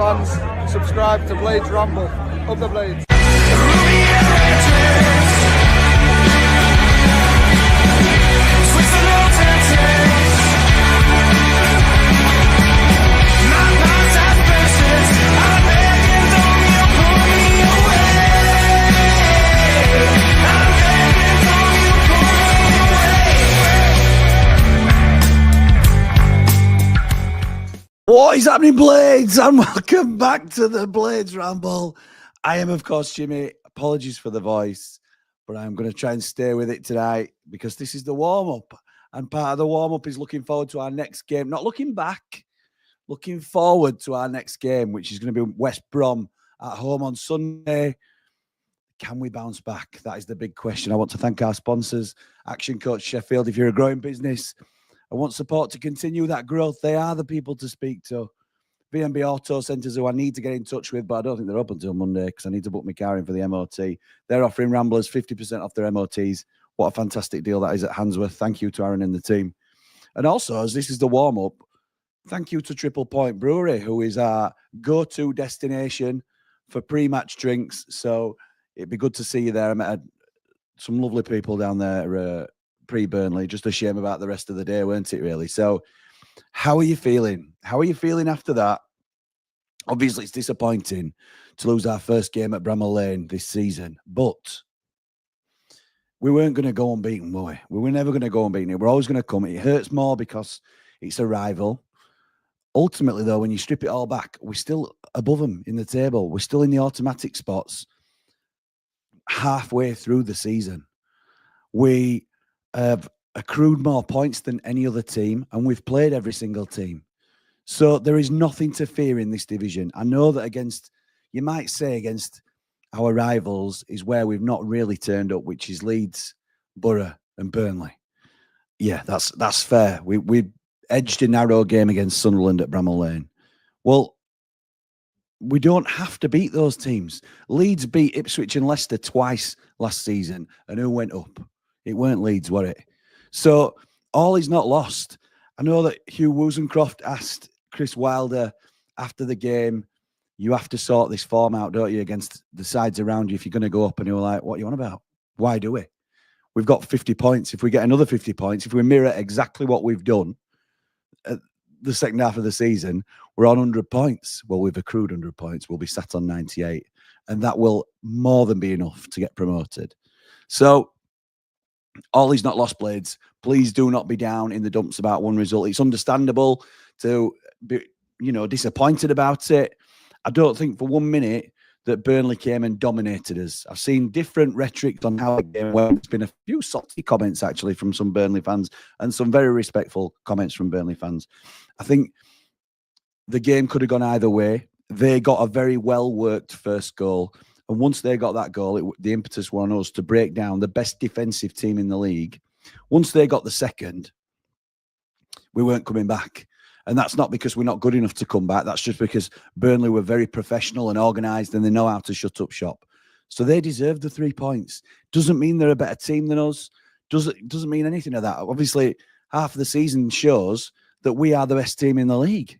fans, subscribe to Blades Ramble. Up the Blades. What is happening, Blades? And welcome back to the Blades Ramble. I am, of course, Jimmy. Apologies for the voice, but I'm going to try and stay with it today because this is the warm-up. And part of the warm-up is looking forward to our next game. Not looking back, looking forward to our next game, which is going to be West Brom at home on Sunday. Can we bounce back? That is the big question. I want to thank our sponsors, Action Coach Sheffield. If you're a growing business, I want support to continue that growth. They are the people to speak to. B&B Auto Centres, who I need to get in touch with, but I don't think they're open until Monday because I need to book my car in for the MOT. They're offering Ramblers 50% off their MOTs. What a fantastic deal that is at Handsworth. Thank you to Aaron and the team. And also, as this is the warm-up, thank you to Triple Point Brewery, who is our go-to destination for pre-match drinks. So it'd be good to see you there. I met some lovely people down there pre-Burnley. Just a shame about the rest of the day, weren't it, really? So how are you feeling? How are you feeling after that? Obviously, it's disappointing to lose our first game at Bramall Lane this season, but we weren't going to go unbeaten, were we? We were never going to go unbeaten. We're always going to come. It hurts more because it's a rival. Ultimately, though, when you strip it all back, we're still above them in the table. We're still in the automatic spots halfway through the season. We have accrued more points than any other team, and we've played every single team. So there is nothing to fear in this division. I know that you might say against our rivals is where we've not really turned up, which is Leeds, Borough and Burnley. Yeah, that's fair. We edged a narrow game against Sunderland at Bramall Lane. Well, we don't have to beat those teams. Leeds beat Ipswich and Leicester twice last season, and who went up? It weren't Leeds, were it? So all is not lost. I know that Hugh Wozencroft asked Chris Wilder after the game, you have to sort this form out, don't you, against the sides around you if you're going to go up. And he was like, what are you on about? Why do we? We've got 50 points. If we get another 50 points, if we mirror exactly what we've done at the second half of the season, we're on 100 points. Well, we've accrued 100 points. We'll be sat on 98. And that will more than be enough to get promoted. So all is not lost, Blades. Please do not be down in the dumps about one result. It's understandable to be, disappointed about it. I don't think for 1 minute that Burnley came and dominated us. I've seen different rhetoric on how the game went. There's been a few salty comments, actually, from some Burnley fans and some very respectful comments from Burnley fans. I think the game could have gone either way. They got a very well-worked first goal. And once they got that goal, the impetus was on us to break down the best defensive team in the league. Once they got the second, we weren't coming back. And that's not because we're not good enough to come back. That's just because Burnley were very professional and organised and they know how to shut up shop. So they deserve the 3 points. Doesn't mean they're a better team than us. Doesn't mean anything of that. Obviously, half of the season shows that we are the best team in the league,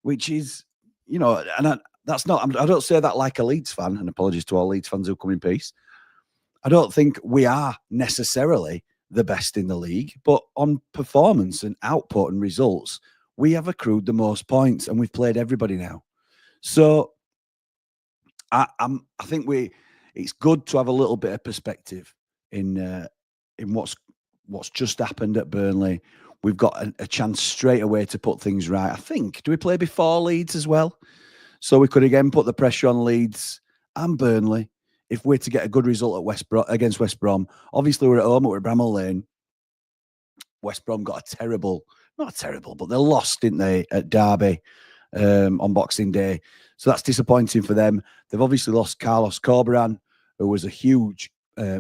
which is, and that's not, I don't say that like a Leeds fan, and apologies to all Leeds fans who come in peace. I don't think we are necessarily the best in the league, but on performance and output and results, we have accrued the most points and we've played everybody now. So I think it's good to have a little bit of perspective in what's just happened at Burnley. We've got a chance straight away to put things right. I think, do we play before Leeds as well? So we could again put the pressure on Leeds and Burnley if we're to get a good result at against West Brom. Obviously, we're at home, we're at Bramall Lane. West Brom got not terrible, but they lost, didn't they, at Derby on Boxing Day. So that's disappointing for them. They've obviously lost Carlos Corberán, who was a huge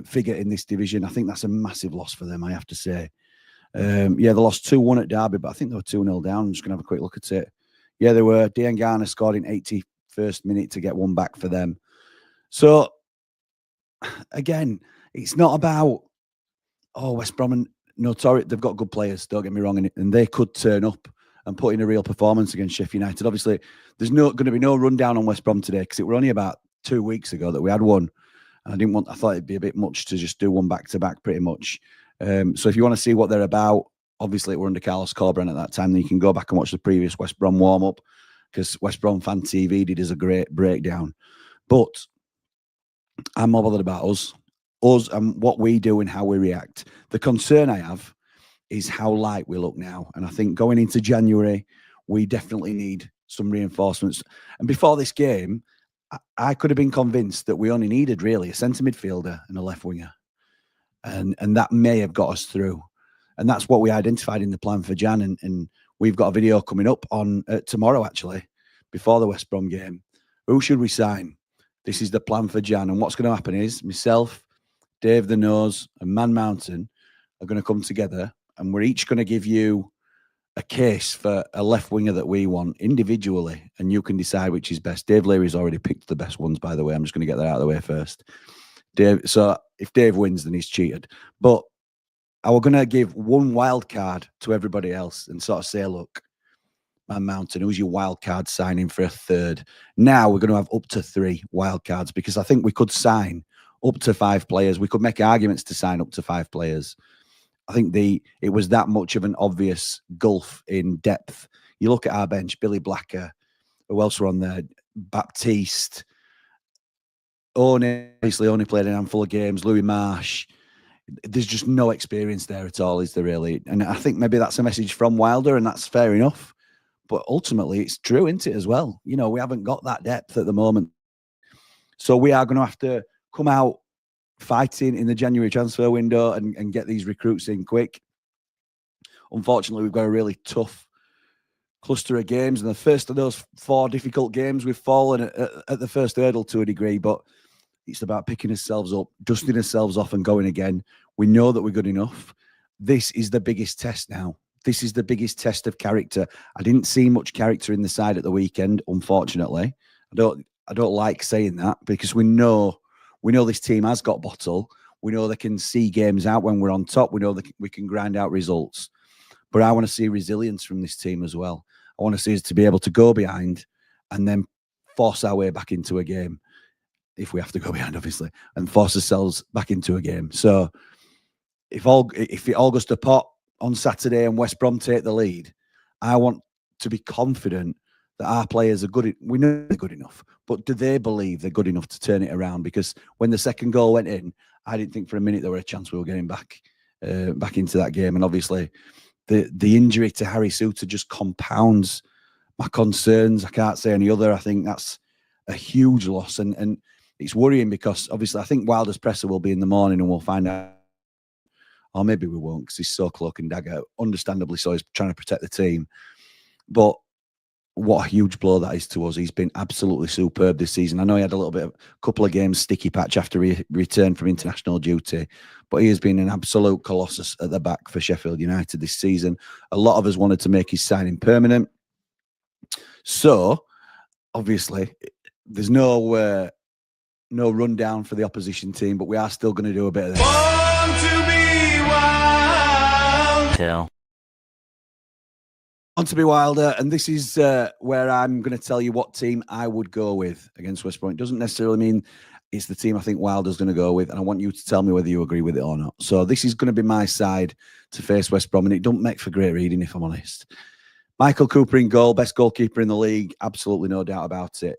figure in this division. I think that's a massive loss for them, I have to say. They lost 2-1 at Derby, but I think they were 2-0 down. I'm just going to have a quick look at it. Yeah, they were. Dean Garner scored in 81st minute to get one back for them. So, again, it's not about, West Brom and notorious. They've got good players, don't get me wrong, and they could turn up and put in a real performance against Sheffield United. Obviously, there's going to be no rundown on West Brom today because it were only about 2 weeks ago that we had one. And I thought it'd be a bit much to just do one back-to-back pretty much. So if you want to see what they're about, obviously we're under Carlos Corberán at that time, then you can go back and watch the previous West Brom warm-up because West Brom Fan TV did us a great breakdown. But I'm more bothered about us and what we do and how we react. The concern I have is how light we look now. And I think going into January, we definitely need some reinforcements. And before this game, I could have been convinced that we only needed really a centre midfielder and a left winger. And that may have got us through. And that's what we identified in the plan for Jan. And we've got a video coming up on tomorrow, actually, before the West Brom game. Who should we sign? This is the plan for Jan. And what's going to happen is myself, Dave the Nose, and Man Mountain are going to come together, and we're each going to give you a case for a left winger that we want individually, and you can decide which is best. Dave Leary's already picked the best ones, by the way. I'm just going to get that out of the way first. Dave. So if Dave wins, then he's cheated. But I was going to give one wild card to everybody else and sort of say, look, Man Mountain, who's your wild card signing for a third? Now we're going to have up to 3 wild cards because I think we could sign up to 5 players. We could make arguments to sign up to 5 players. I think it was that much of an obvious gulf in depth. You look at our bench, Billy Blacker, who else were on there? Baptiste, obviously only played a handful of games, Louis Marsh. There's just no experience there at all, is there really? And I think maybe that's a message from Wilder, and that's fair enough. But ultimately, it's true, isn't it, as well? You know, we haven't got that depth at the moment. So we are going to have to come out fighting in the January transfer window and get these recruits in quick. Unfortunately, we've got a really tough cluster of games. And the first of those 4 difficult games, we've fallen at the first hurdle to a degree. But it's about picking ourselves up, dusting ourselves off and going again. We know that we're good enough. This is the biggest test now. This is the biggest test of character. I didn't see much character in the side at the weekend, unfortunately. I don't like saying that because we know this team has got bottle. We know they can see games out when we're on top. We know that we can grind out results. But I want to see resilience from this team as well. I want to see us to be able to go behind and then force our way back into a game, if we have to go behind, obviously, and force ourselves back into a game. So if it all goes to pot on Saturday and West Brom take the lead, I want to be confident that our players are good. We know they're good enough, but do they believe they're good enough to turn it around? Because when the second goal went in, I didn't think for a minute there were a chance we were getting back into that game. And obviously, the injury to Harry Souttar just compounds my concerns. I can't say any other. I think that's a huge loss, and it's worrying because obviously I think Wilder's presser will be in the morning and we'll find out. Or maybe we won't because he's so cloak and dagger. Understandably so, he's trying to protect the team. But what a huge blow that is to us. He's been absolutely superb this season. I know he had a couple of games sticky patch after he returned from international duty, but he has been an absolute colossus at the back for Sheffield United this season. A lot of us wanted to make his signing permanent. So, obviously, there's no rundown for the opposition team, but we are still going to do a bit of this. Born to be wild. Tell. On to be Wilder, and this is where I'm going to tell you what team I would go with against West Brom. It doesn't necessarily mean it's the team I think Wilder's going to go with, and I want you to tell me whether you agree with it or not. So this is going to be my side to face West Brom, and it don't make for great reading, if I'm honest. Michael Cooper in goal, best goalkeeper in the league, absolutely no doubt about it.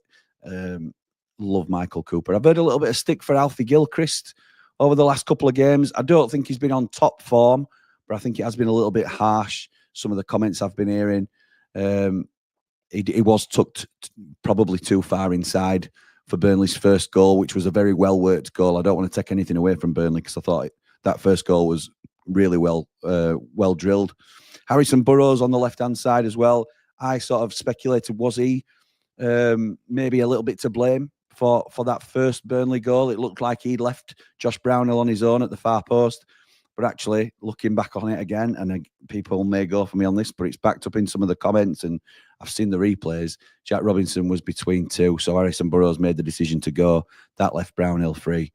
Love Michael Cooper. I've heard a little bit of stick for Alfie Gilchrist over the last couple of games. I don't think he's been on top form, but I think it has been a little bit harsh. Some of the comments I've been hearing, he was tucked probably too far inside for Burnley's first goal, which was a very well-worked goal. I don't want to take anything away from Burnley because I thought that first goal was really well drilled. Harrison Burrows on the left-hand side as well. I sort of speculated, was he maybe a little bit to blame for that first Burnley goal? It looked like he'd left Josh Brownhill on his own at the far post. But actually, looking back on it again, and people may go for me on this, but it's backed up in some of the comments, and I've seen the replays. Jack Robinson was between two, so Harrison Burrows made the decision to go. That left Brownhill free,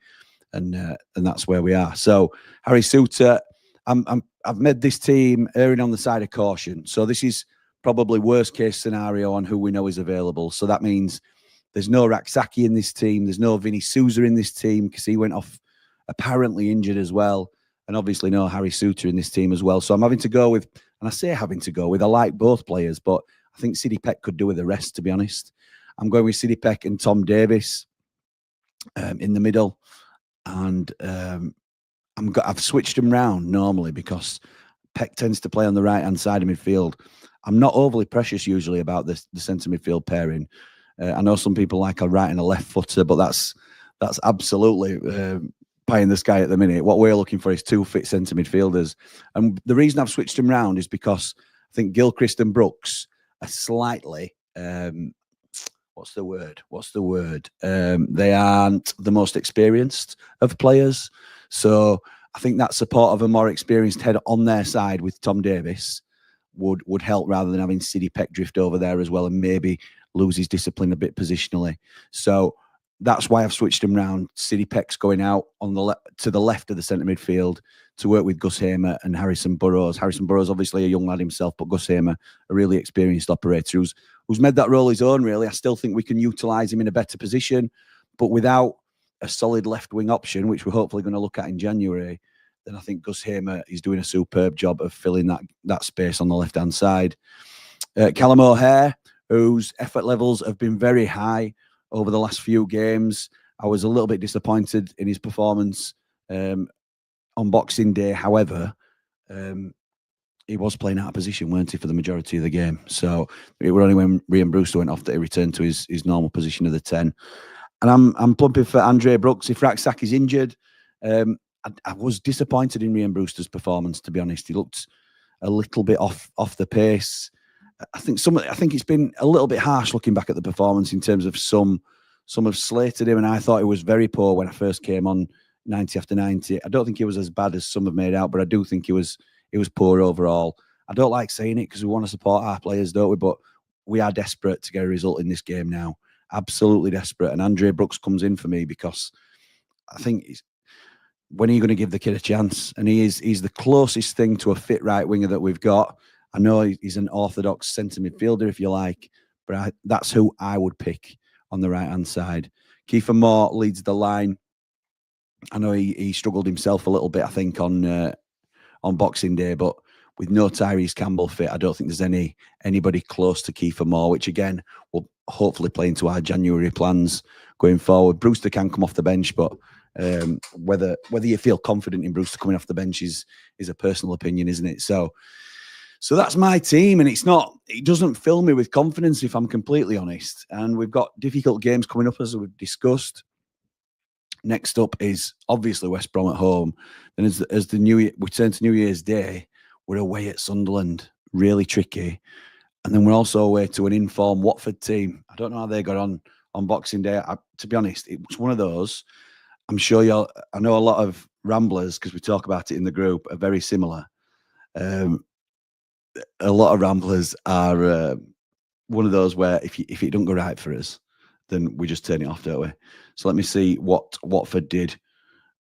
and that's where we are. So Harry Souttar, I've made this team erring on the side of caution. So this is probably worst case scenario on who we know is available. So that means there's no Raksaki in this team. There's no Vinny Souza in this team because he went off apparently injured as well. And obviously no Harry Suter in this team as well. So I'm having to go with, and I say having to go with, I like both players, but I think Sidney Peck could do with the rest, to be honest. I'm going with Sidney Peck and Tom Davies in the middle. And I've switched them round normally because Peck tends to play on the right-hand side of midfield. I'm not overly precious usually about the centre midfield pairing. I know some people like a right and a left footer, but that's absolutely pie in the sky at the minute. What we're looking for is two fit centre midfielders. And the reason I've switched them round is because I think Gilchrist and Brooks are slightly, what's the word? They aren't the most experienced of players. So I think that support of a more experienced head on their side with Tom Davies would help rather than having Sidney Peck drift over there as well and maybe lose his discipline a bit positionally. So that's why I've switched him round. Sidney Peck's going out on to the left of the centre midfield to work with Gus Hamer and Harrison Burrows. Harrison Burrows, obviously a young lad himself, but Gus Hamer, a really experienced operator who's made that role his own, really. I still think we can utilise him in a better position, but without a solid left-wing option, which we're hopefully going to look at in January, then I think Gus Hamer is doing a superb job of filling that space on the left-hand side. Callum O'Hare, whose effort levels have been very high over the last few games. I was a little bit disappointed in his performance on Boxing Day. However, he was playing out of position, weren't he, for the majority of the game? So it was only when Ryan Brewster went off that he returned to his normal position of the 10. And I'm plumping for Andre Brooks. If Raksak is injured, I was disappointed in Ryan Brewster's performance, to be honest. He looked a little bit off the pace. I think it's been a little bit harsh looking back at the performance in terms of some have slated him, and I thought he was very poor when I first came on 90 after 90. I don't think he was as bad as some have made out, but I do think he was poor overall. I don't like saying it because we want to support our players, don't we? But we are desperate to get a result in this game now. Absolutely desperate. And Andre Brooks comes in for me because I think when are you going to give the kid a chance? And he's the closest thing to a fit right winger that we've got. I know he's an orthodox centre midfielder, if you like, but that's who I would pick on the right-hand side. Kiefer Moore leads the line. I know he struggled himself a little bit, I think, on Boxing Day, but with no Tyrese Campbell fit, I don't think there's anybody close to Kiefer Moore, which again will hopefully play into our January plans going forward. Brewster can come off the bench, but whether you feel confident in Brewster coming off the bench is a personal opinion, isn't it? So that's my team, and it doesn't fill me with confidence, if I'm completely honest. And we've got difficult games coming up, as we've discussed. Next up is obviously West Brom at home. Then as we turn to New Year's Day, we're away at Sunderland, really tricky. And then we're also away to an informed Watford team. I don't know how they got on Boxing Day. To be honest, it was one of those. I'm sure I know a lot of Ramblers, because we talk about it in the group, are very similar. A lot of Ramblers are one of those where if it don't go right for us, then we just turn it off, don't we? So let me see what Watford did.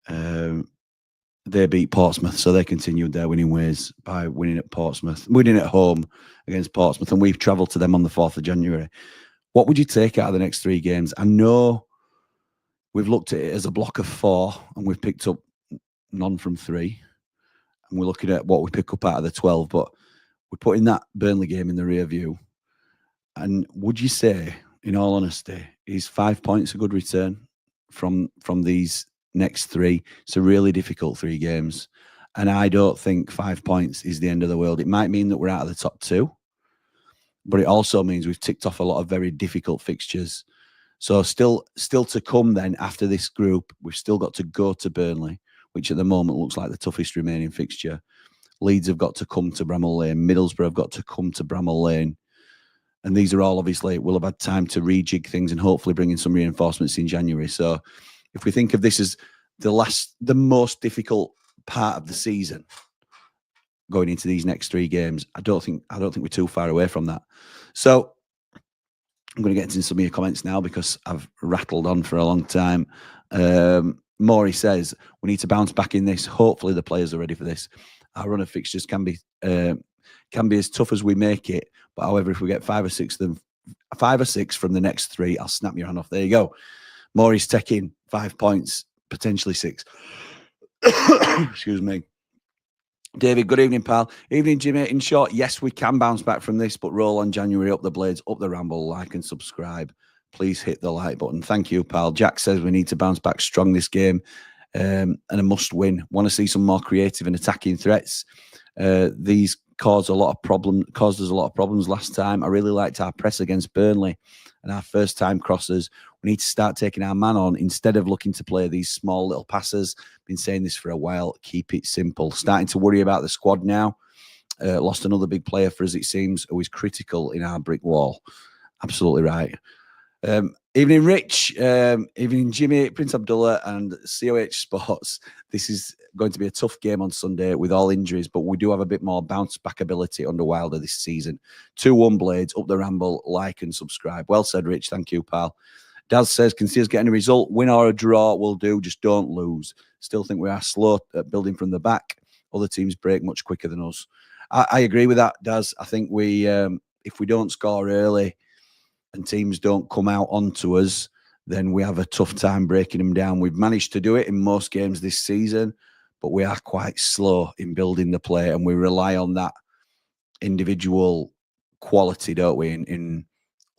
They beat Portsmouth, so they continued their winning ways by winning at home against Portsmouth, and we've travelled to them on the 4th of January. What would you take out of the next 3 games? I know we've looked at it as a block of 4, and we've picked up none from 3, and we're looking at what we pick up out of the 12, but we're putting that Burnley game in the rear view. And would you say, in all honesty, is 5 points a good return from these next 3? It's a really difficult 3 games. And I don't think 5 points is the end of the world. It might mean that we're out of the top 2, but it also means we've ticked off a lot of very difficult fixtures. So still to come then after this group, we've still got to go to Burnley, which at the moment looks like the toughest remaining fixture. Leeds have got to come to Bramall Lane. Middlesbrough have got to come to Bramall Lane. And these are all obviously, we'll have had time to rejig things and hopefully bring in some reinforcements in January. So if we think of this as the most difficult part of the season going into these next 3 games, I don't think we're too far away from that. So I'm going to get into some of your comments now because I've rattled on for a long time. Maury says, we need to bounce back in this. Hopefully the players are ready for this. Our run of fixtures can be as tough as we make it, But however, if we get 5 or 6 from the next 3, I'll snap your hand off. There you go. Maurice taking 5 points, potentially 6. Excuse me. David, good evening, pal. Evening, Jimmy. In short, yes, we can bounce back from this, but roll on January, up the blades, up the ramble, like and subscribe. Please hit the like button. Thank you, pal. Jack says we need to bounce back strong this game and a must win. Want to see some more creative and attacking threats. These caused us a lot of problems last time. I really liked our press against Burnley and our first time crosses. We need to start taking our man on instead of looking to play these small little passes. Been saying this for a while. Keep it simple. Starting to worry about the squad now. Lost another big player for us, it seems, who is critical in our brick wall. Absolutely right. Evening, Rich. Evening, Jimmy, Prince Abdullah, and COH Sports. This is going to be a tough game on Sunday with all injuries, but we do have a bit more bounce back ability under Wilder this season. 2-1 blades, up the ramble, like and subscribe. Well said, Rich. Thank you, pal. Daz says, can see us getting a result. Win or a draw will do. Just don't lose. Still think we are slow at building from the back. Other teams break much quicker than us. I agree with that, Daz. I think we, if we don't score early and teams don't come out onto us, then we have a tough time breaking them down. We've managed to do it in most games this season, but we are quite slow in building the play, and we rely on that individual quality, don't we, in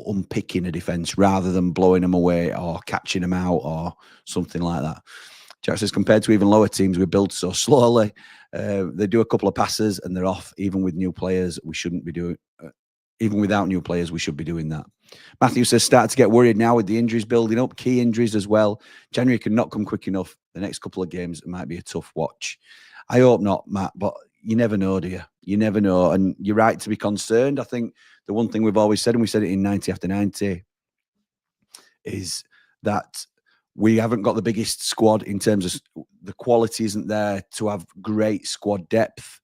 unpicking a defence rather than blowing them away or catching them out or something like that. Jack says, compared to even lower teams, we build so slowly. They do a couple of passes and they're off. Even with new players, we shouldn't be doing. Even without new players, we should be doing that. Matthew says, start to get worried now with the injuries building up, key injuries as well. January cannot come quick enough. The next couple of games might be a tough watch. I hope not, Matt, but you never know, do you? You never know. And you're right to be concerned. I think the one thing we've always said, and we said it in 90 after 90, is that we haven't got the biggest squad in terms of the quality isn't there to have great squad depth,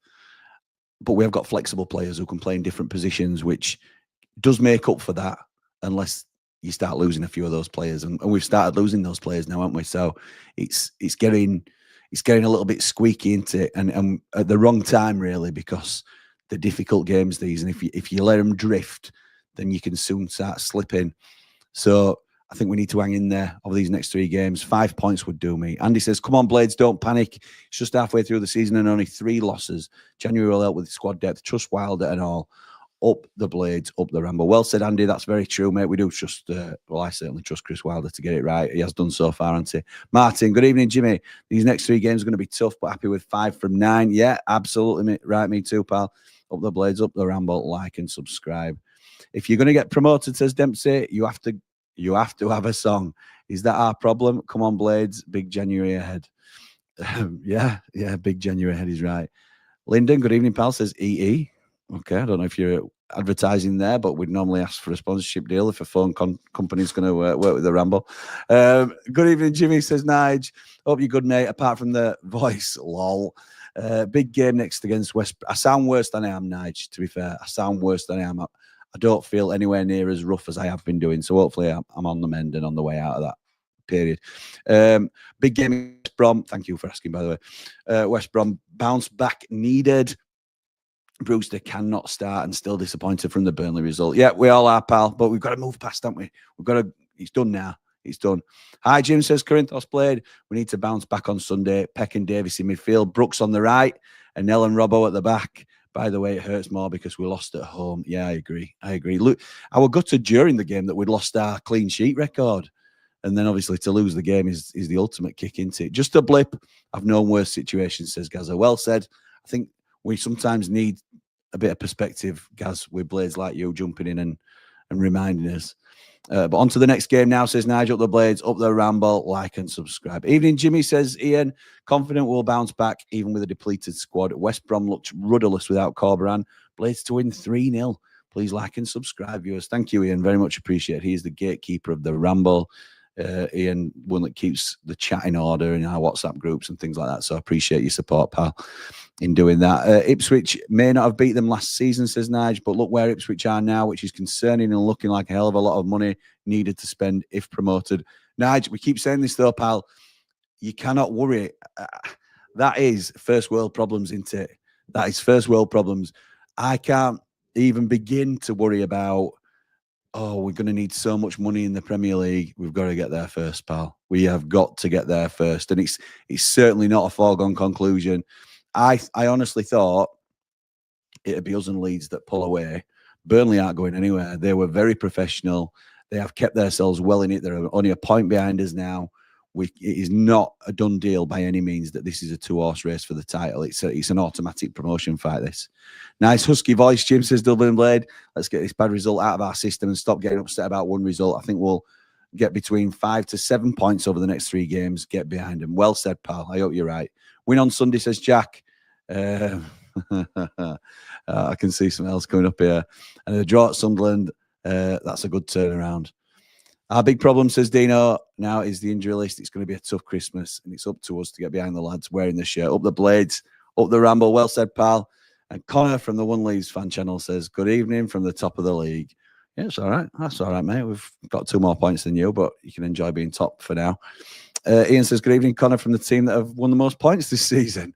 but we have got flexible players who can play in different positions, which does make up for that unless you start losing a few of those players. And we've started losing those players now, haven't we? So it's getting a little bit squeaky into it, and at the wrong time, really, because the difficult games these, and if you let them drift, then you can soon start slipping. So I think we need to hang in there over these next 3 games. 5 points would do me. Andy says, come on, Blades, don't panic. It's just halfway through the season and only 3 losses. January will help with squad depth. Trust Wilder and all. Up the Blades, up the Ramble. Well said, Andy. That's very true, mate. We do trust, I certainly trust Chris Wilder to get it right. He has done so far, hasn't he? Martin, good evening, Jimmy. These next 3 games are going to be tough, but happy with 5 from 9. Yeah, absolutely right. Me too, pal. Up the Blades, up the Ramble. Like and subscribe. If you're going to get promoted, says Dempsey, you have to have a song. Is that our problem? Come on, Blades. Big January ahead. Yeah, big January ahead is right. Lyndon, good evening, pal, says EE. Okay, I don't know if you're advertising there, but we'd normally ask for a sponsorship deal if a phone company's going to work with the Ramble. Good evening, Jimmy, says Nige. Hope you're good, mate, apart from the voice, lol. Big game next against West. I sound worse than I am, Nige, to be fair. I sound worse than I am. I don't feel anywhere near as rough as I have been doing. So hopefully I'm on the mend and on the way out of that period. Big game in West Brom. Thank you for asking, by the way. West Brom bounce back needed. Brewster cannot start and still disappointed from the Burnley result. Yeah, we all are, pal, but we've got to move past, haven't we? It's done now. It's done. Hi, Jim, says Corinthos played. We need to bounce back on Sunday. Peck and Davis in midfield. Brooks on the right and Nell and Robbo at the back. By the way, it hurts more because we lost at home. Yeah, I agree. Look, I was gutted during the game that we'd lost our clean sheet record. And then obviously to lose the game is the ultimate kick into it. Just a blip. I've known worse situations, says Gaza. Well said. I think we sometimes need a bit of perspective, Gaz, with Blades like you jumping in and reminding us. But on to the next game now, says Nigel. Up the Blades, up the Ramble, like and subscribe. Evening, Jimmy, says Ian. Confident we'll bounce back even with a depleted squad. West Brom looked rudderless without Corberan. Blades to win 3-0. Please like and subscribe, viewers. Thank you, Ian. Very much appreciated. He is the gatekeeper of the Ramble. Ian, one that keeps the chat in order in our WhatsApp groups and things like that. So I appreciate your support, pal, in doing that. Ipswich may not have beat them last season, says Nige, but look where Ipswich are now, which is concerning and looking like a hell of a lot of money needed to spend if promoted. Nige, we keep saying this though, pal. You cannot worry. That is first world problems, isn't it? That is first world problems. I can't even begin to worry about, oh, we're going to need so much money in the Premier League. We've got to get there first, pal. We have got to get there first. And it's certainly not a foregone conclusion. I honestly thought it'd be us and Leeds that pull away. Burnley aren't going anywhere. They were very professional. They have kept themselves well in it. They're only a point behind us now. It is not a done deal by any means that this is a 2-horse race for the title. It's an automatic promotion fight, this. Nice husky voice, Jim, says Dublin Blade. Let's get this bad result out of our system and stop getting upset about one result. I think we'll get between 5 to 7 points over the next 3 games. Get behind them. Well said, pal. I hope you're right. Win on Sunday, says Jack. I can see something else coming up here. And a draw at Sunderland, that's a good turnaround. Our big problem, says Dino, now is the injury list. It's going to be a tough Christmas, and it's up to us to get behind the lads wearing the shirt. Up the Blades, up the Ramble. Well said, pal. And Connor from the One Leaves fan channel says, good evening from the top of the league. Yeah, it's all right. That's all right, mate. We've got 2 more points than you, but you can enjoy being top for now. Ian says, good evening, Connor, from the team that have won the most points this season.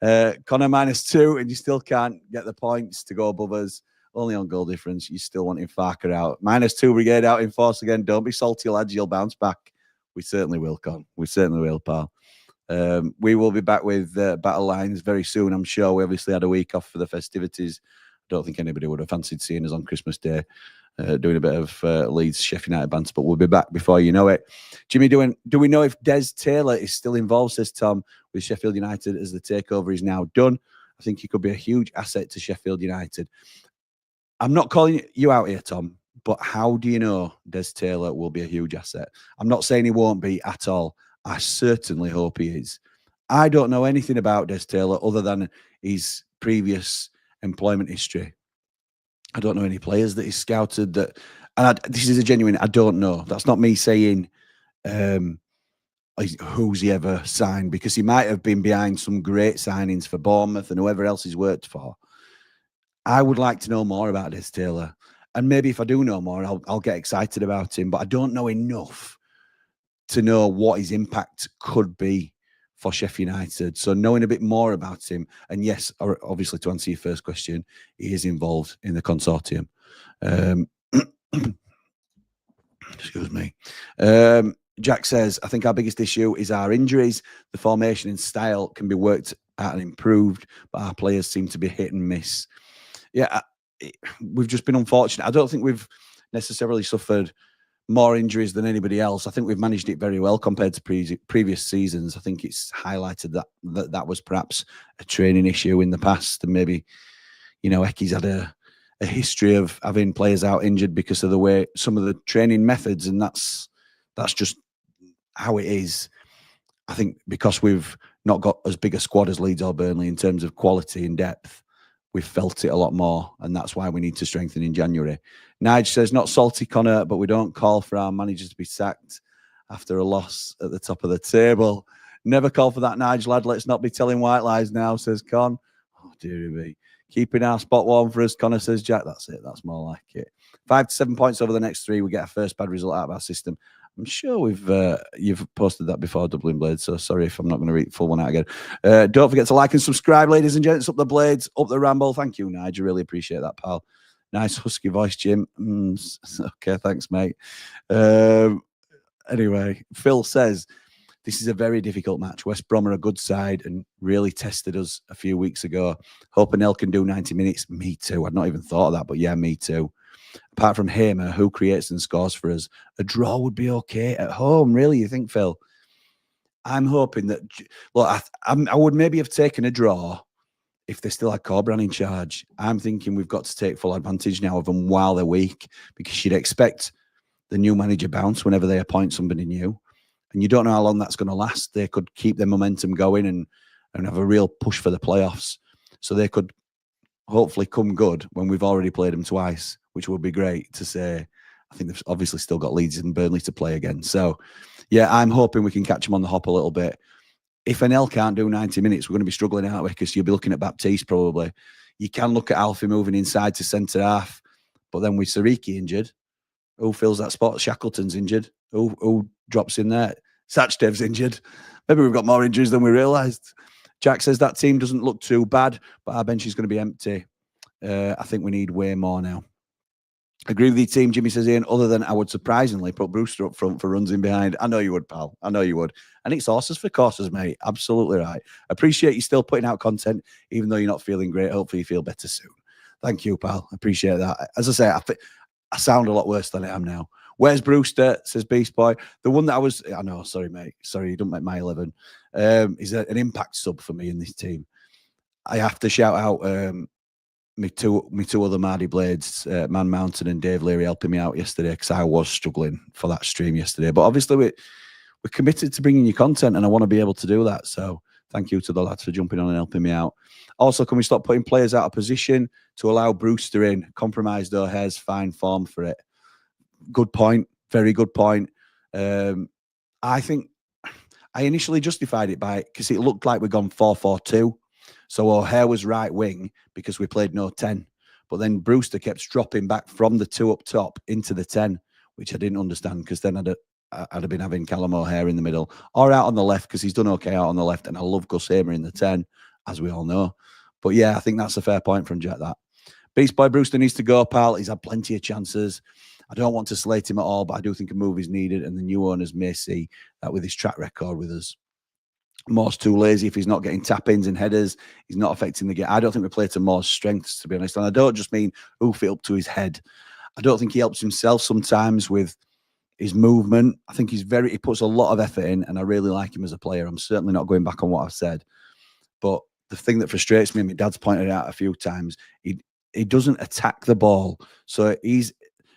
Connor -2, and you still can't get the points to go above us. Only on goal difference. You still wanting Farker out. -2 brigade out in force again. Don't be salty, lads. You'll bounce back. We certainly will, Con. We certainly will, pal. We will be back with battle lines very soon, I'm sure. We obviously had a week off for the festivities. I don't think anybody would have fancied seeing us on Christmas Day doing a bit of Leeds Sheffield United banter, but we'll be back before you know it. Jimmy, do we know if Des Taylor is still involved, says Tom, with Sheffield United as the takeover is now done? I think he could be a huge asset to Sheffield United. I'm not calling you out here, Tom, but how do you know Des Taylor will be a huge asset? I'm not saying he won't be at all. I certainly hope he is. I don't know anything about Des Taylor other than his previous employment history. I don't know any players that he's scouted that, and this is a genuine, I don't know. That's not me saying who's he ever signed, because he might have been behind some great signings for Bournemouth and whoever else he's worked for. I would like to know more about Des Taylor. And maybe if I do know more, I'll get excited about him. But I don't know enough to know what his impact could be for Sheffield United. So knowing a bit more about him, and yes, obviously to answer your first question, he is involved in the consortium. Excuse me. Jack says, I think our biggest issue is our injuries. The formation and style can be worked at and improved, but our players seem to be hit and miss. Yeah, we've just been unfortunate. I don't think we've necessarily suffered more injuries than anybody else. I think we've managed it very well compared to previous seasons. I think it's highlighted that was perhaps a training issue in the past, and maybe, you know, Ecky's had a history of having players out injured because of the way some of the training methods, and that's just how it is. I think because we've not got as big a squad as Leeds or Burnley in terms of quality and depth, we've felt it a lot more, and that's why we need to strengthen in January. Nige says, not salty, Connor, but we don't call for our managers to be sacked after a loss at the top of the table. Never call for that, Nige, lad. Let's not be telling white lies now, says Con. Oh, dearie me. Keeping our spot warm for us, Connor, says Jack. That's it. That's more like it. 5 to 7 points over the next 3. We get a first bad result out of our system. I'm sure you've posted that before, Dublin Blades, so sorry if I'm not going to read the full one out again. Don't forget to like and subscribe, ladies and gents. Up the Blades, up the Ramble. Thank you, Nigel. Really appreciate that, pal. Nice husky voice, Jim. Okay, thanks, mate. Anyway, Phil says, this is a very difficult match. West Brom are a good side and really tested us a few weeks ago. Hope Nell can do 90 minutes. Me too. I'd not even thought of that, but yeah, me too. Apart from Hamer, who creates and scores for us, a draw would be okay at home. Really, you think, Phil? I'm hoping that, look, I would maybe have taken a draw if they still had Corbran in charge. I'm thinking we've got to take full advantage now of them while they're weak, because you'd expect the new manager bounce whenever they appoint somebody new. And you don't know how long that's going to last. They could keep their momentum going and have a real push for the playoffs. So they could hopefully come good when we've already played them twice, which would be great to say. I think they've obviously still got Leeds and Burnley to play again. So, yeah, I'm hoping we can catch them on the hop a little bit. If NL can't do 90 minutes, we're going to be struggling, aren't we? Because you'll be looking at Baptiste probably. You can look at Alfie moving inside to centre half, but then with Sariki injured, who fills that spot? Shackleton's injured. Who drops in there? Sachdev's injured. Maybe we've got more injuries than we realised. Jack says that team doesn't look too bad, but our bench is going to be empty. I think we need way more now. Agree with your team, Jimmy says Ian, other than I would surprisingly put Brewster up front for runs in behind. I know you would, pal. I know you would. And it's horses for courses, mate. Absolutely right. Appreciate you still putting out content, even though you're not feeling great. Hopefully you feel better soon. Thank you, pal. Appreciate that. As I say, I sound a lot worse than I am now. Where's Brewster, says Beast Boy. The one that I know, sorry, mate. Sorry, you don't make my 11. Is an impact sub for me in this team. I have to shout out me two other Mardy Blades, Man Mountain and Dave Leary, helping me out yesterday because I was struggling for that stream yesterday. But obviously we're committed to bringing you content, and I want to be able to do that. So thank you to the lads for jumping on and helping me out. Also, can we stop putting players out of position to allow Brewster in? Compromised O'Hare's fine form for it. Good point. Very good point. I think I initially justified it because it looked like we'd gone 4-4-2. So O'Hare was right wing because we played no 10. But then Brewster kept dropping back from the 2 up top into the 10, which I didn't understand because then I'd have been having Callum O'Hare in the middle or out on the left because he's done okay out on the left. And I love Gus Hamer in the 10, as we all know. But yeah, I think that's a fair point from Jet, that. Beast Boy Brewster needs to go, pal. He's had plenty of chances. I don't want to slate him at all, but I do think a move is needed. And the new owners may see that with his track record with us. Moore's too lazy if he's not getting tap-ins and headers. He's not affecting the game. I don't think we play to Moore's strengths, to be honest. And I don't just mean hoof it up to his head. I don't think he helps himself sometimes with his movement. I think he puts a lot of effort in, and I really like him as a player. I'm certainly not going back on what I've said. But the thing that frustrates me, and my dad's pointed out a few times, he doesn't attack the ball. So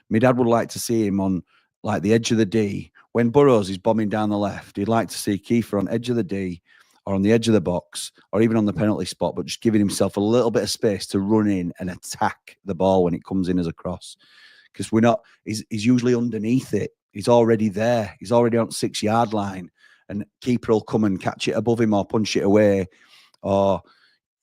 my dad would like to see him on like the edge of the D. When Burrows is bombing down the left, he'd like to see Kiefer on edge of the D or on the edge of the box or even on the penalty spot, but just giving himself a little bit of space to run in and attack the ball when it comes in as a cross. Because he's usually underneath it. He's already there. He's already on 6-yard line, and keeper will come and catch it above him or punch it away. Or,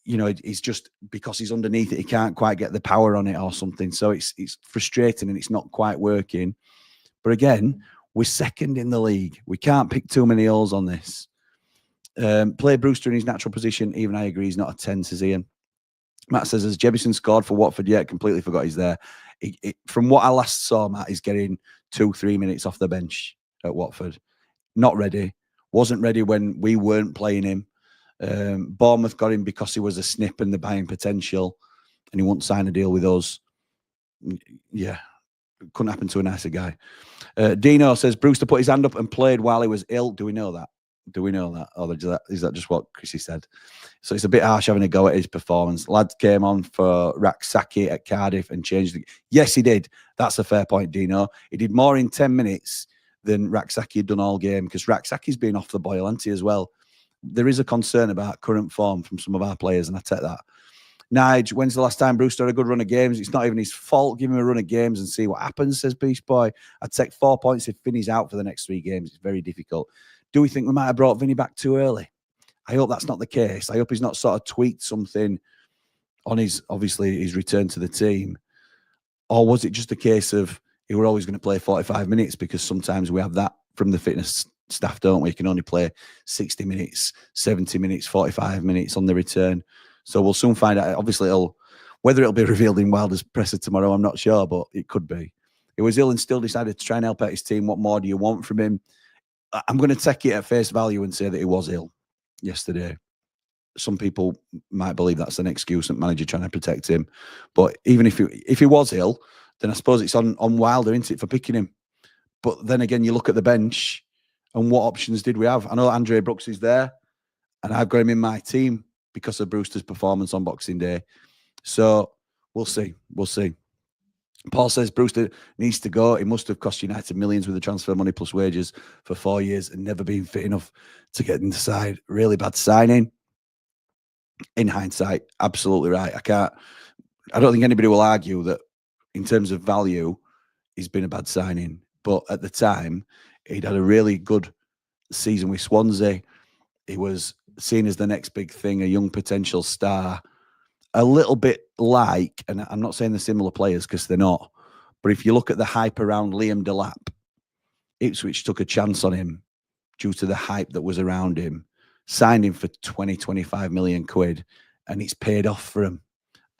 it's just because he's underneath it, he can't quite get the power on it or something. So it's frustrating and it's not quite working. But again, we're second in the league. We can't pick too many holes on this. Play Brewster in his natural position. Even I agree he's not a 10, says Ian. Matt says, has Jebison scored for Watford yet? Completely forgot he's there. From what I last saw, Matt, he's getting 2-3 minutes off the bench at Watford. Not ready. Wasn't ready when we weren't playing him. Bournemouth got him because he was a snip and the buying potential, and he won't sign a deal with us. Yeah, couldn't happen to a nicer guy. Dino says, Brewster put his hand up and played while he was ill. Do we know that? Or is that just what Chrissy said? So it's a bit harsh having a go at his performance. Lad came on for Raksaki at Cardiff and changed the... Yes, he did. That's a fair point, Dino. He did more in 10 minutes than Raksaki had done all game, because Raksaki's been off the boil, hasn't he, as well? There is a concern about current form from some of our players, and I take that. Nige, when's the last time Brewster had a good run of games? It's not even his fault. Give him a run of games and see what happens, says Beast Boy. I'd take 4 points if Vinny's out for the next 3 games. It's very difficult. Do we think we might have brought Vinny back too early? I hope that's not the case. I hope he's not sort of tweaked something on his return to the team. Or was it just a case of he were always going to play 45 minutes, because sometimes we have that from the fitness staff, don't we? You can only play 60 minutes, 70 minutes, 45 minutes on the return. So we'll soon find out. Obviously, whether it'll be revealed in Wilder's presser tomorrow, I'm not sure, but it could be. He was ill and still decided to try and help out his team. What more do you want from him? I'm going to take it at face value and say that he was ill yesterday. Some people might believe that's an excuse and manager trying to protect him. But even if he was ill, then I suppose it's on Wilder, isn't it, for picking him. But then again, you look at the bench and what options did we have? I know Andre Brooks is there, and I've got him in my team because of Brewster's performance on Boxing Day. So we'll see. We'll see. Paul says Brewster needs to go. He must have cost United millions with the transfer money plus wages for 4 years and never been fit enough to get in the side. Really bad signing. In hindsight, absolutely right. I don't think anybody will argue that in terms of value, he's been a bad signing. But at the time, he'd had a really good season with Swansea. He was seen as the next big thing, a young potential star. A little bit like, and I'm not saying they're similar players because they're not, but if you look at the hype around Liam Delap, Ipswich took a chance on him due to the hype that was around him, signed him for 20, 25 million quid, and it's paid off for him.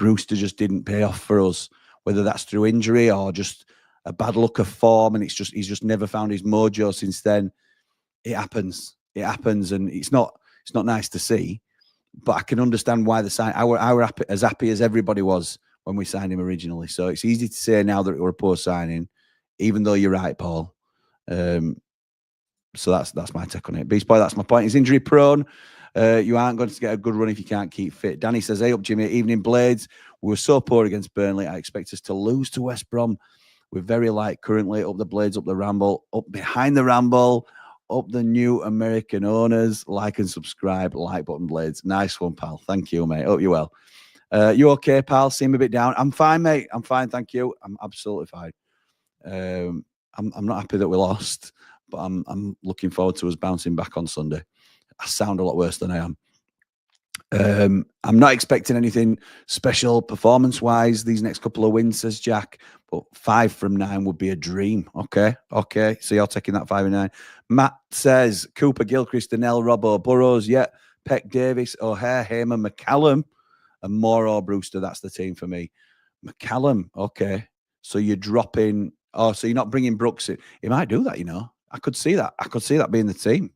Brewster just didn't pay off for us, whether that's through injury or just a bad luck of form, and he's just never found his mojo since then. It happens, and it's not nice to see, but I can understand why the sign. I were as happy as everybody was when we signed him originally. So it's easy to say now that it were a poor signing, even though you're right, Paul. So that's my take on it. Beast Boy, that's my point. He's injury prone. You aren't going to get a good run if you can't keep fit. Danny says, hey up, Jimmy. Evening Blades. We were so poor against Burnley. I expect us to lose to West Brom. We're very light currently. Up the Blades, up the Ramble, up behind the Ramble, up the new American owners. Like and subscribe. Like button, Blades. Nice one, pal. Thank you, mate. Hope you're well. You okay, pal? Seem a bit down. I'm fine, mate. I'm fine. Thank you. I'm absolutely fine. I'm not happy that we lost, but I'm looking forward to us bouncing back on Sunday. I sound a lot worse than I am. I'm not expecting anything special performance-wise these next couple of wins, says Jack, but 5 from 9 would be a dream. Okay. So you're taking that 5 and 9. Matt says Cooper, Gilchrist, Danell, Robbo, Burrows, Peck, Davis, O'Hare, Heyman, McCallum, and Morrow, Brewster. That's the team for me. McCallum, okay. So you're dropping... Oh, so you're not bringing Brooks in. He might do that, you know. I could see that. I could see that being the team.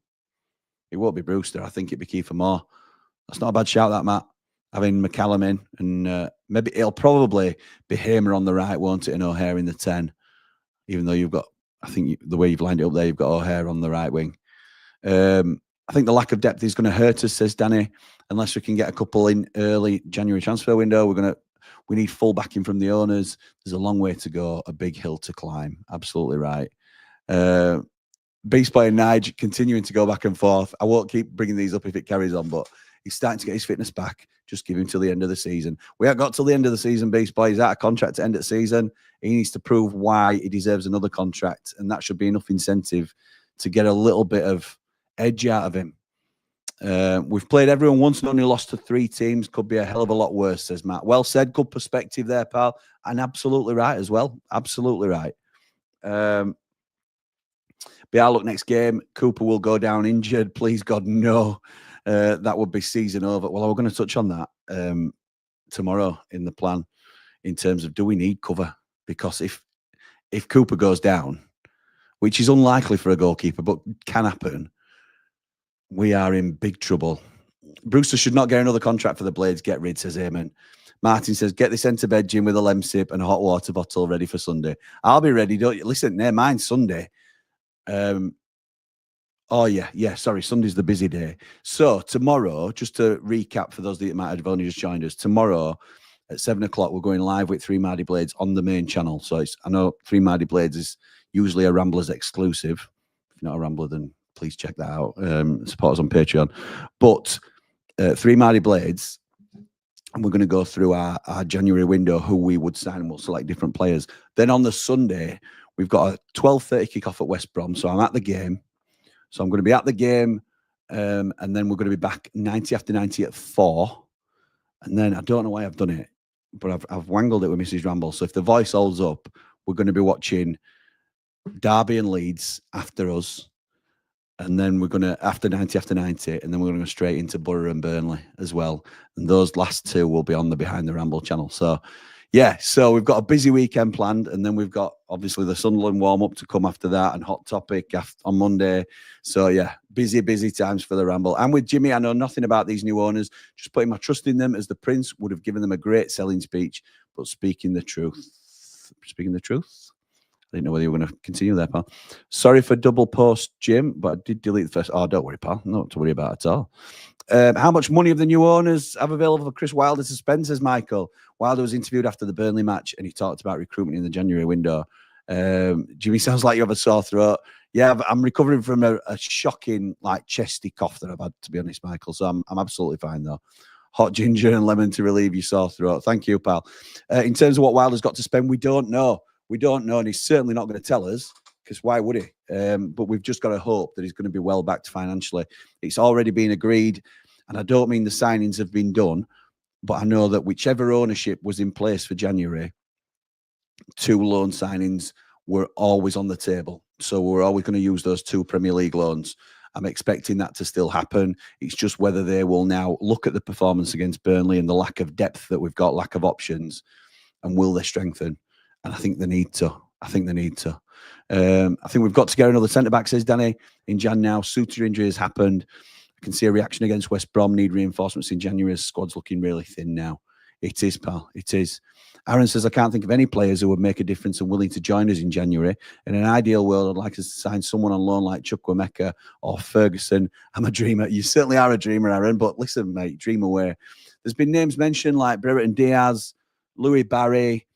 It won't be Brewster. I think it'd be Kiefer Moore. That's not a bad shout, that, Matt. Having McCallum in, and maybe it'll probably be Hamer on the right, won't it, and O'Hare in the 10, even though you've got, I think the way you've lined it up there, you've got O'Hare on the right wing. I think the lack of depth is going to hurt us, says Danny, unless we can get a couple in early January transfer window. We need full backing from the owners. There's a long way to go, a big hill to climb. Absolutely right. Beast Boy and Nige continuing to go back and forth. I won't keep bringing these up if it carries on, but he's starting to get his fitness back. Just give him till the end of the season. We haven't got till the end of the season, Beast Boy. He's out of contract to end of season. He needs to prove why he deserves another contract, and that should be enough incentive to get a little bit of edge out of him. We've played everyone once and only lost to 3 teams. Could be a hell of a lot worse, says Matt. Well said. Good perspective there, pal. And absolutely right as well. Absolutely right. But yeah, look, next game, Cooper will go down injured. Please, God, no. That would be season over. Well, we're going to touch on that tomorrow in the plan in terms of, do we need cover? Because if Cooper goes down, which is unlikely for a goalkeeper, but can happen, we are in big trouble. Brewster should not get another contract for the Blades. Get rid, says Eamon. Martin says, get this centre bed gym with a Lemsip and a hot water bottle ready for Sunday. I'll be ready. Don't you? Listen, mine's Sunday. Sorry, Sunday's the busy day. So tomorrow, just to recap for those that might have only just joined us, tomorrow at 7 o'clock, we're going live with 3 Mardy Blades on the main channel. So I know 3 Mardy Blades is usually a Ramblers exclusive. If you're not a Rambler, then please check that out. Support us on Patreon. But 3 Mardy Blades, and we're going to go through our January window, who we would sign, and we'll select different players. Then on the Sunday, we've got a 12:30 kickoff at West Brom. So I'm at the game. So I'm going to be at the game, and then we're going to be back 90 after 90 at 4. And then I don't know why I've done it, but I've wangled it with Mrs. Ramble. So if the voice holds up, we're going to be watching Derby and Leeds after us. And then we're going to, after 90 after 90, and then we're going to go straight into Borough and Burnley as well. And those last 2 will be on the Behind the Ramble channel. So, yeah, so we've got a busy weekend planned, and then we've got, obviously, the Sunderland warm-up to come after that, and Hot Topic on Monday. So, yeah, busy times for the Ramble. And with Jimmy, I know nothing about these new owners, just putting my trust in them, as the Prince would have given them a great selling speech, but speaking the truth. I didn't know whether you were going to continue there, pal. Sorry for double post, Jim, but I did delete the first. Oh, don't worry, pal. Not to worry about at all. How much money have the new owners have available for Chris Wilder to spend, says Michael. Wilder was interviewed after the Burnley match, and he talked about recruitment in the January window. Jimmy, sounds like you have a sore throat. Yeah, I'm recovering from a shocking, chesty cough that I've had, to be honest, Michael. So I'm absolutely fine, though. Hot ginger and lemon to relieve your sore throat. Thank you, pal. In terms of what Wilder's got to spend, we don't know. We don't know, and he's certainly not going to tell us, because why would he? But we've just got to hope that he's going to be well backed financially. It's already been agreed, and I don't mean the signings have been done, but I know that whichever ownership was in place for January, 2 loan signings were always on the table. So we're always going to use those 2 Premier League loans. I'm expecting that to still happen. It's just whether they will now look at the performance against Burnley and the lack of depth that we've got, lack of options, and will they strengthen? And I think they need to. I think we've got to get another centre-back, says Danny, in Jan now. Suter injury has happened. I can see a reaction against West Brom, need reinforcements in January. The squad's looking really thin now. It is, pal. It is. Aaron says, I can't think of any players who would make a difference and willing to join us in January. In an ideal world, I'd like us to sign someone on loan like Chukwuemeka or Ferguson. I'm a dreamer. You certainly are a dreamer, Aaron, but listen, mate, dream away. There's been names mentioned like Brereton Diaz, Louis Barry,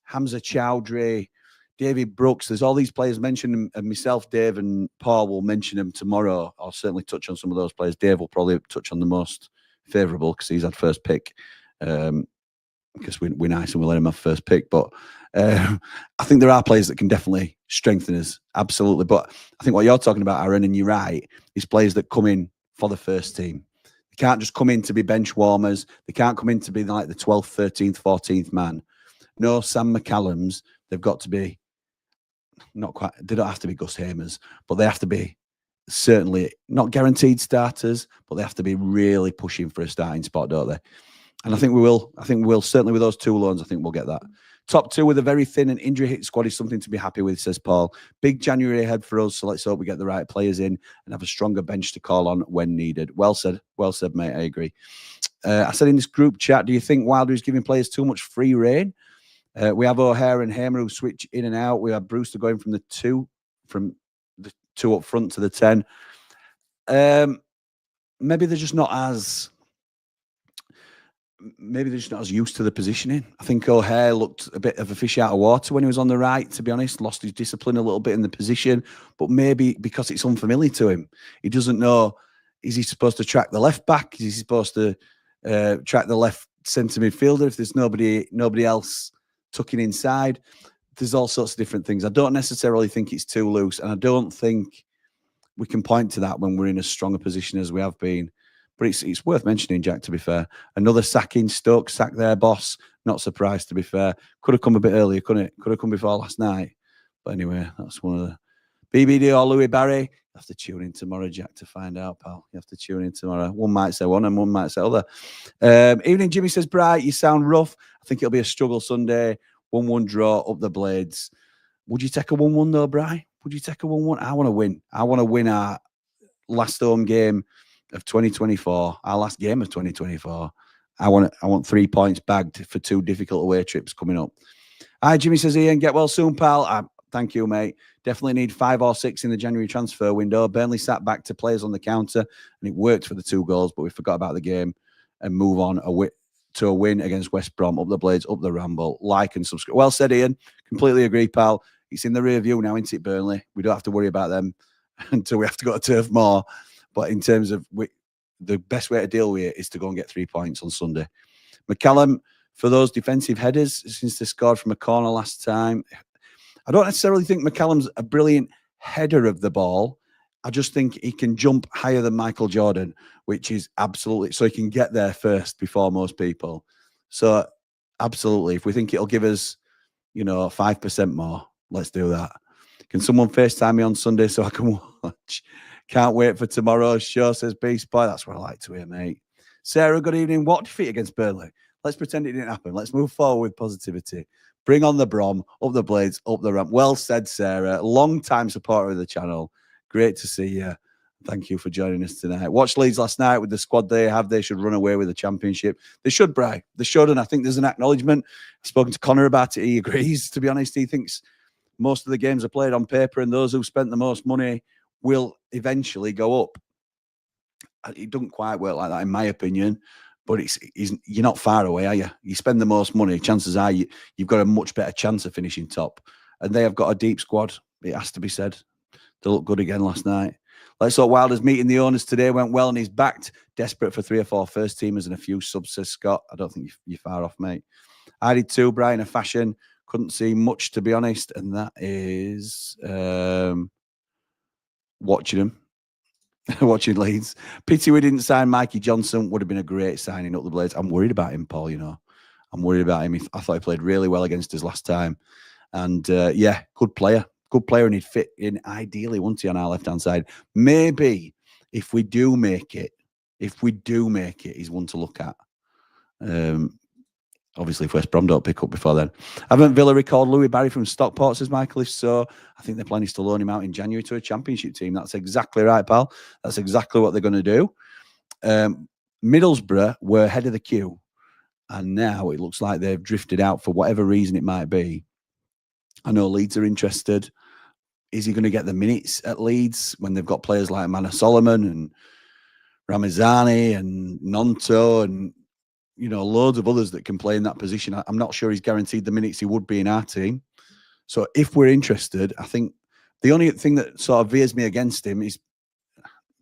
Hamza Chowdhury, David Brooks. There's all these players mentioned, and myself, Dave, and Paul will mention them tomorrow. I'll certainly touch on some of those players. Dave will probably touch on the most favourable because he's had first pick. Because we're nice and we'll let him have first pick. But I think there are players that can definitely strengthen us. Absolutely. But I think what you're talking about, Aaron, and you're right, is players that come in for the first team. They can't just come in to be bench warmers. They can't come in to be like the 12th, 13th, 14th man. No Sam McCallums. They've got to be not quite, they don't have to be Gus Hamers, but they have to be certainly not guaranteed starters, but they have to be really pushing for a starting spot, don't they? And I think we will. I think we will. Certainly with those two loans, I think we'll get that. Top two with a very thin and injury-hit squad is something to be happy with, says Paul. Big January ahead for us, so let's hope we get the right players in and have a stronger bench to call on when needed. Well said, mate. I agree. I said in this group chat, do you think Wilder is giving players too much free rein? We have O'Hare and Hamer who switch in and out. We have Brewster going from the two up front to the 10. Maybe they're just not as used to the positioning. I think O'Hare looked a bit of a fish out of water when he was on the right, to be honest. Lost his discipline a little bit in the position, but maybe because it's unfamiliar to him. He doesn't know, is he supposed to track the left back? Is he supposed to track the left centre midfielder if there's nobody else tucking inside? There's all sorts of different things. I don't necessarily think it's too loose, and I don't think we can point to that when we're in as strong a position as we have been. But it's worth mentioning, Jack, to be fair. Another sack in Stoke, sack their boss. Not surprised, to be fair. Could have come a bit earlier, couldn't it? Could have come before last night. But anyway, that's one of the... BBD or Louis Barry. You have to tune in tomorrow, Jack, to find out, pal. You have to tune in tomorrow. One might say one and one might say other. Evening, Jimmy says, Bright, you sound rough. I think it'll be a struggle Sunday. 1-1 draw, up the Blades. Would you take a 1-1 though, Bri? Would you take a 1-1? I want to win. I want to win our last home game of 2024, our last game of 2024. I want 3 points bagged for 2 difficult away trips coming up. Hi, Jimmy says, Ian, get well soon, pal. Thank you, mate. Definitely need 5 or 6 in the January transfer window. Burnley sat back to players on the counter, and it worked for the 2 goals, but we forgot about the game and move on to a win against West Brom. Up the Blades, up the Ramble. Like and subscribe. Well said, Ian. Completely agree, pal. It's in the rear view now, isn't it, Burnley? We don't have to worry about them until we have to go to Turf Moor. But in terms of the best way to deal with it is to go and get 3 points on Sunday. McCallum, for those defensive headers, since they scored from a corner last time, I don't necessarily think McCallum's a brilliant header of the ball. I just think he can jump higher than Michael Jordan, which is absolutely... So he can get there first before most people. So absolutely, if we think it'll give us, 5% more, let's do that. Can someone FaceTime me on Sunday so I can watch? Can't wait for tomorrow's show, says Beast Boy. That's what I like to hear, mate. Sarah, good evening. What defeat against Burnley? Let's pretend it didn't happen. Let's move forward with positivity. Bring on the Brom, up the Blades, up the ramp. Well said, Sarah. Long-time supporter of the channel. Great to see you. Thank you for joining us tonight. Watched Leeds last night with the squad they have. They should run away with the championship. They should, Bri. They should, and I think there's an acknowledgement. I've spoken to Connor about it. He agrees, to be honest. He thinks most of the games are played on paper, and those who spent the most money will eventually go up. It doesn't quite work like that, in my opinion, but you're not far away, are you? You spend the most money, chances are you've got a much better chance of finishing top. And they have got a deep squad, it has to be said. They looked good again last night. Let's hope Wilder's meeting the owners today went well and he's backed. Desperate for 3 or 4 first teamers and a few subs, says Scott. I don't think you're far off, mate. I did too, Brian, a fashion. Couldn't see much, to be honest. And that is watching them. Watching Leeds. Pity we didn't sign Mikey Johnson. Would have been a great signing up the Blades. I'm worried about him, Paul, I'm worried about him. I thought he played really well against us last time. And, good player. Good player, and he'd fit in ideally, wouldn't he, on our left-hand side. Maybe if we do make it, he's one to look at. Obviously, if West Brom don't pick up before then. Haven't Villa recalled Louis Barry from Stockport, says Michael? If so, I think they're planning to loan him out in January to a championship team. That's exactly right, pal. That's exactly what they're going to do. Middlesbrough were ahead of the queue, and now it looks like they've drifted out for whatever reason it might be. I know Leeds are interested. Is he going to get the minutes at Leeds when they've got players like Mana Solomon and Ramazani and Nonto and, you know, loads of others that can play in that position? I'm not sure he's guaranteed the minutes he would be in our team. So if we're interested, I think the only thing that sort of veers me against him is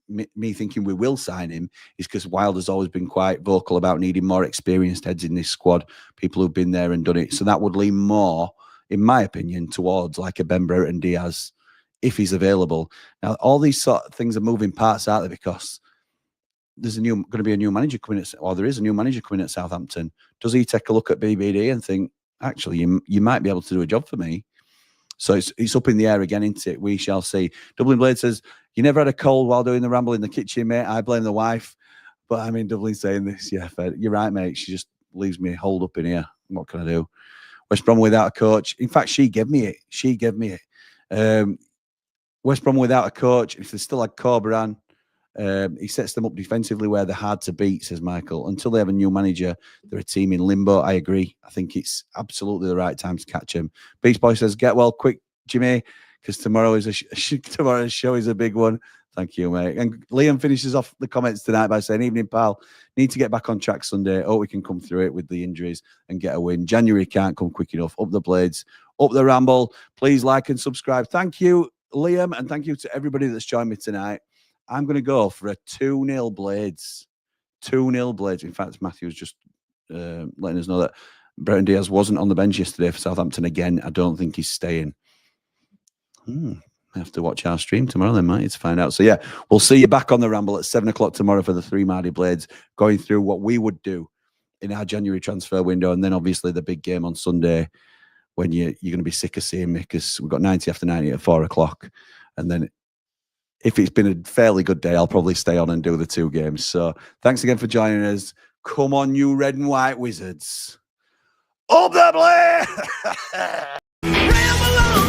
me thinking we will sign him is because Wilder's always been quite vocal about needing more experienced heads in this squad, people who've been there and done it. So that would lean more, in my opinion, towards like a Ben Brereton Diaz if he's available. Now, all these sort of things are moving parts, aren't they? Because there's going to be a new manager coming there is a new manager coming at Southampton. Does he take a look at BBD and think, actually, you might be able to do a job for me? So it's up in the air again, isn't it? We shall see. Dublin Blade says, you never had a cold while doing the ramble in the kitchen, mate. I blame the wife. But I'm in Dublin saying this. Yeah, fair. You're right, mate. She just leaves me holed up in here. What can I do? West Brom without a coach. In fact, she gave me it. West Brom without a coach. If they still had Corberan, he sets them up defensively where they're hard to beat, says Michael. Until they have a new manager, they're a team in limbo. I agree. I think it's absolutely the right time to catch him. Beast Boy says, get well quick, Jimmy, because tomorrow's show is a big one. Thank you, mate. And Liam finishes off the comments tonight by saying, evening, pal. Need to get back on track Sunday. Hope we can come through it with the injuries and get a win. January can't come quick enough. Up the Blades, up the Ramble. Please like and subscribe. Thank you, Liam, and thank you to everybody that's joined me tonight. I'm going to go for a 2-0 Blades. 2-0 Blades. In fact, Matthew's just letting us know that Brereton Diaz wasn't on the bench yesterday for Southampton again. I don't think he's staying. I have to watch our stream tomorrow then, mate, to find out. So, yeah, we'll see you back on the Ramble at 7 o'clock tomorrow for the Three Mardy Blades, going through what we would do in our January transfer window. And then, obviously, the big game on Sunday when you're going to be sick of seeing me because we've got 90 after 90 at 4 o'clock. And then if it's been a fairly good day, I'll probably stay on and do the 2 games. So thanks again for joining us. Come on, you red and white wizards. Up the Blade!